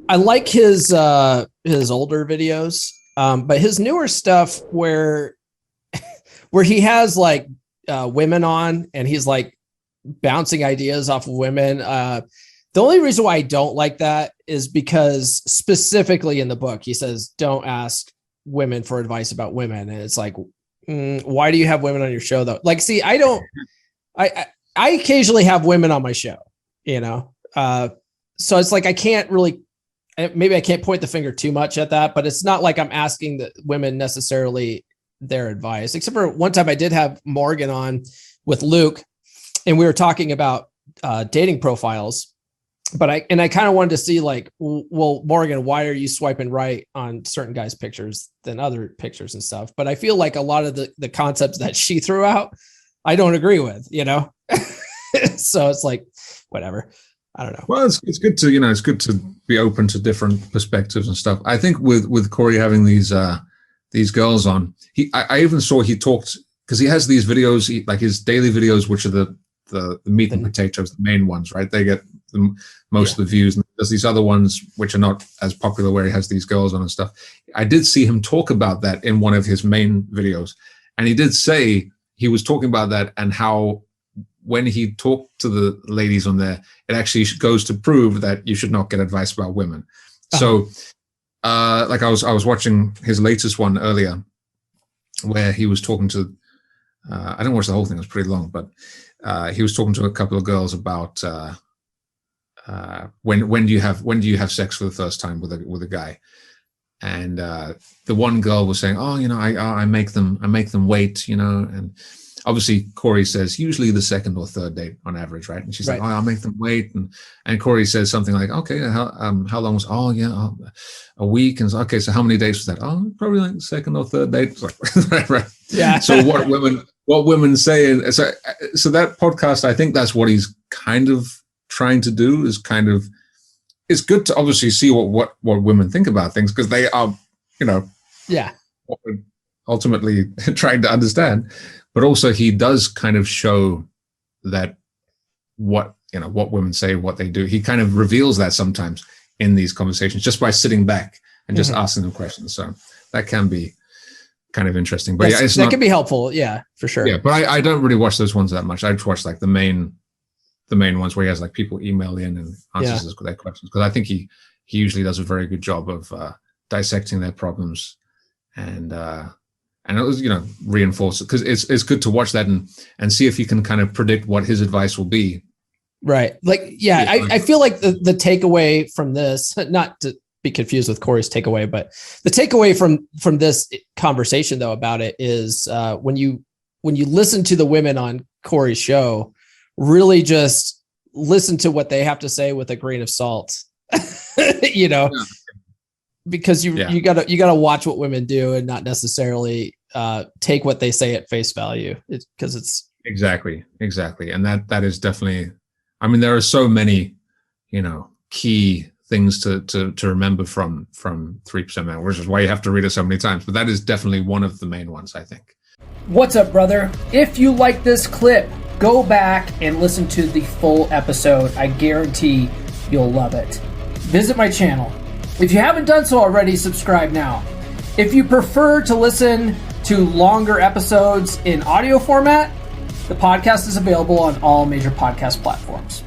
I like his older videos, but his newer stuff where he has like women on and he's like bouncing ideas off of women. The only reason why I don't like that is because specifically in the book he says don't ask women for advice about women, and it's like, why do you have women on your show though? Like, see, I occasionally have women on my show, so it's like I can't really. Maybe I can't point the finger too much at that, but it's not like I'm asking the women necessarily their advice, except for one time I did have Morgan on with Luke and we were talking about dating profiles, but I kind of wanted to see like, well, Morgan, why are you swiping right on certain guys' pictures than other pictures and stuff? But I feel like a lot of the concepts that she threw out, I don't agree with, so it's like, whatever. I don't know. Well, it's good to, it's good to be open to different perspectives and stuff. I think with Corey having these girls on, I even saw he talked, because he has these videos, like his daily videos, which are the meat and potatoes, the main ones, right? They get most of the views. And there's these other ones which are not as popular where he has these girls on and stuff. I did see him talk about that in one of his main videos. And he did say he was talking about that and how when he talked to the ladies on there, it actually goes to prove that you should not get advice about women. So, like I was watching his latest one earlier, where he was talking to, I didn't watch the whole thing; it was pretty long, but he was talking to a couple of girls about when do you have sex for the first time with a guy, and the one girl was saying, oh, I make them wait, and obviously Corey says usually the second or third date on average, right? And she's like, oh, I'll make them wait. And Corey says something like, okay, how long was, a week. And okay, so how many dates was that? Oh, probably like second or third date. Right. Yeah. So what women say. So that podcast, I think that's what he's kind of trying to do is it's good to obviously see what women think about things, because they are, what we're ultimately trying to understand. But also he does kind of show that what women say, what they do. He kind of reveals that sometimes in these conversations just by sitting back and just asking them questions. So that can be kind of interesting. But that can be helpful. Yeah, for sure. Yeah, but I don't really watch those ones that much. I just watch like the main ones where he has like people email in and answers their questions. Because I think he usually does a very good job of dissecting their problems and it was, reinforce it, because it's good to watch that and see if you can kind of predict what his advice will be. Right. Like, I feel like the takeaway from this, not to be confused with Corey's takeaway, but the takeaway from this conversation though about it is when you listen to the women on Corey's show, really just listen to what they have to say with a grain of salt, because you gotta watch what women do and not necessarily take what they say at face value, because it's exactly. And that is definitely, I mean, there are so many, key things to remember from 3% Man, which is why you have to read it so many times. But that is definitely one of the main ones, I think. What's up, brother? If you like this clip, go back and listen to the full episode. I guarantee you'll love it. Visit my channel. If you haven't done so already, subscribe now. If you prefer to listen to longer episodes in audio format, the podcast is available on all major podcast platforms.